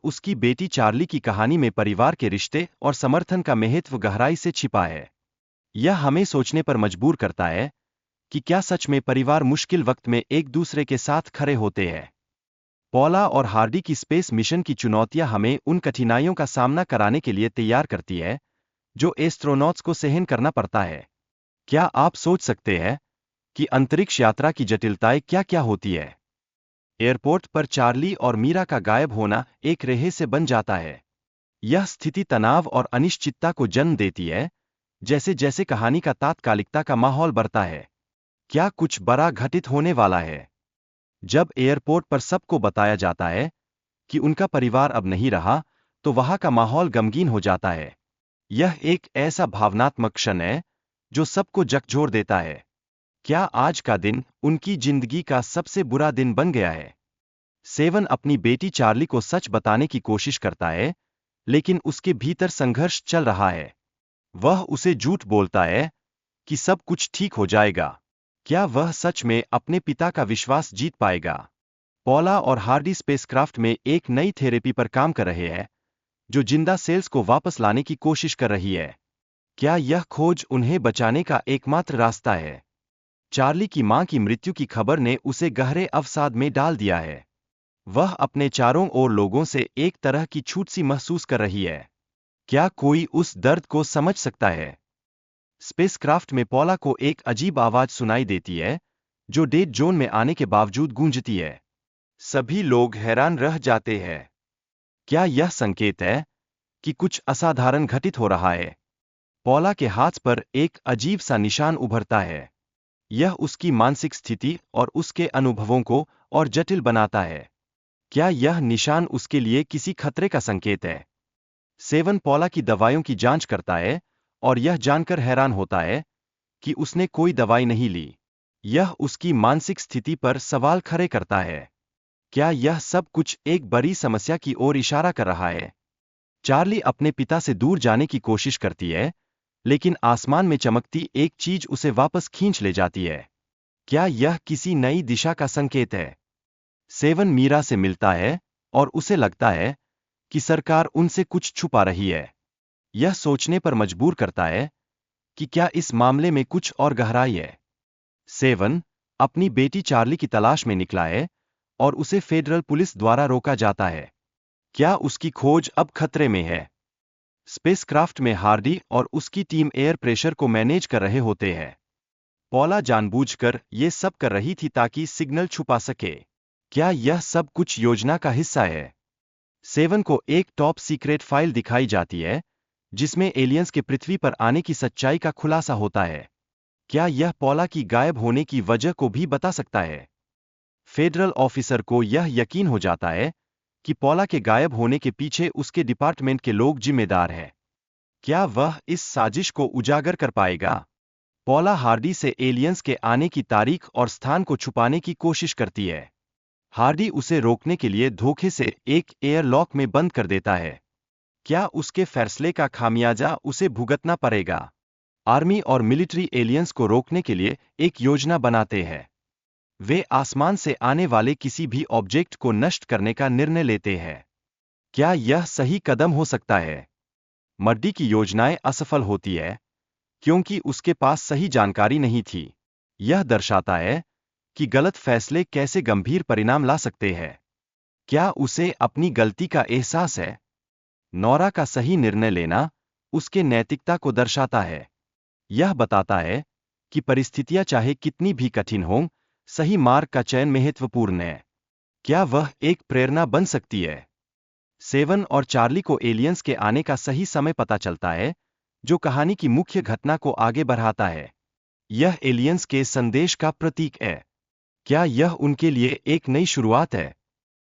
उसकी बेटी चार्ली की कहानी में परिवार के रिश्ते और समर्थन का महत्व गहराई से छिपा है। यह हमें सोचने पर मजबूर करता है कि क्या सच में परिवार मुश्किल वक्त में एक दूसरे के साथ खड़े होते हैं। पॉला और हार्डी की स्पेस मिशन की चुनौतियां हमें उन कठिनाइयों का सामना कराने के लिए तैयार करती है जो एस्ट्रोनॉट्स को सहन करना पड़ता है। क्या आप सोच सकते हैं कि अंतरिक्ष यात्रा की जटिलताएं क्या-क्या होती है? एयरपोर्ट पर चार्ली और मीरा का गायब होना एक रहस्य बन जाता है। यह स्थिति तनाव और अनिश्चितता को जन्म देती है, जैसे जैसे कहानी का तात्कालिकता का माहौल बढ़ता है। क्या कुछ बड़ा घटित होने वाला है? जब एयरपोर्ट पर सबको बताया जाता है कि उनका परिवार अब नहीं रहा, तो वहां का माहौल गमगीन हो जाता है। यह एक ऐसा भावनात्मक क्षण है जो सबको झकझोर देता है। क्या आज का दिन उनकी जिंदगी का सबसे बुरा दिन बन गया है? सेवन अपनी बेटी चार्ली को सच बताने की कोशिश करता है, लेकिन उसके भीतर संघर्ष चल रहा है। वह उसे झूठ बोलता है कि सब कुछ ठीक हो जाएगा। क्या वह सच में अपने पिता का विश्वास जीत पाएगा? पॉला और हार्डी स्पेसक्राफ्ट में एक नई थेरेपी पर काम कर रहे हैं, जो जिंदा सेल्स को वापस लाने की कोशिश कर रही है। क्या यह खोज उन्हें बचाने का एकमात्र रास्ता है? चार्ली की मां की मृत्यु की खबर ने उसे गहरे अवसाद में डाल दिया है। वह अपने चारों ओर लोगों से एक तरह की छूट सी महसूस कर रही है। क्या कोई उस दर्द को समझ सकता है? स्पेसक्राफ्ट में पॉला को एक अजीब आवाज सुनाई देती है, जो डेड जोन में आने के बावजूद गूंजती है। सभी लोग हैरान रह जाते हैं। क्या यह संकेत है कि कुछ असाधारण घटित हो रहा है? पॉला के हाथ पर एक अजीब सा निशान उभरता है। यह उसकी मानसिक स्थिति और उसके अनुभवों को और जटिल बनाता है। क्या यह निशान उसके लिए किसी खतरे का संकेत है? सेवन पॉला की दवाइयों की जांच करता है और यह जानकर हैरान होता है कि उसने कोई दवाई नहीं ली। यह उसकी मानसिक स्थिति पर सवाल खड़े करता है। क्या यह सब कुछ एक बड़ी समस्या की ओर इशारा कर रहा है? चार्ली अपने पिता से दूर जाने की कोशिश करती है, लेकिन आसमान में चमकती एक चीज उसे वापस खींच ले जाती है। क्या यह किसी नई दिशा का संकेत है? सेवन मीरा से मिलता है और उसे लगता है कि सरकार उनसे कुछ छुपा रही है। यह सोचने पर मजबूर करता है कि क्या इस मामले में कुछ और गहराई है। सेवन अपनी बेटी चार्ली की तलाश में निकला है और उसे फेडरल पुलिस द्वारा रोका जाता है। क्या उसकी खोज अब खतरे में है? स्पेसक्राफ्ट में हार्डी और उसकी टीम एयर प्रेशर को मैनेज कर रहे होते हैं। पॉला जानबूझकर ये सब कर रही थी ताकि सिग्नल छुपा सके। क्या यह सब कुछ योजना का हिस्सा है? सेवन को एक टॉप सीक्रेट फाइल दिखाई जाती है, जिसमें एलियंस के पृथ्वी पर आने की सच्चाई का खुलासा होता है। क्या यह पॉला की गायब होने की वजह को भी बता सकता है? फेडरल ऑफिसर को यह यकीन हो जाता है कि पॉला के गायब होने के पीछे उसके डिपार्टमेंट के लोग जिम्मेदार हैं। क्या वह इस साजिश को उजागर कर पाएगा? पॉला हार्डी से एलियंस के आने की तारीख और स्थान को छुपाने की कोशिश करती है। हार्डी उसे रोकने के लिए धोखे से एक एयरलॉक में बंद कर देता है। क्या उसके फैसले का खामियाजा उसे भुगतना पड़ेगा? आर्मी और मिलिट्री एलियंस को रोकने के लिए एक योजना बनाते हैं। वे आसमान से आने वाले किसी भी ऑब्जेक्ट को नष्ट करने का निर्णय लेते हैं। क्या यह सही कदम हो सकता है? मड्डी की योजनाएं असफल होती है क्योंकि उसके पास सही जानकारी नहीं थी। यह दर्शाता है कि गलत फैसले कैसे गंभीर परिणाम ला सकते हैं। क्या उसे अपनी गलती का एहसास है? नोरा का सही निर्णय लेना उसके नैतिकता को दर्शाता है। यह बताता है कि परिस्थितियां चाहे कितनी भी कठिन हों, सही मार्ग का चयन महत्वपूर्ण है। क्या वह एक प्रेरणा बन सकती है? सेवन और चार्ली को एलियंस के आने का सही समय पता चलता है, जो कहानी की मुख्य घटना को आगे बढ़ाता है। यह एलियंस के संदेश का प्रतीक है। क्या यह उनके लिए एक नई शुरुआत है?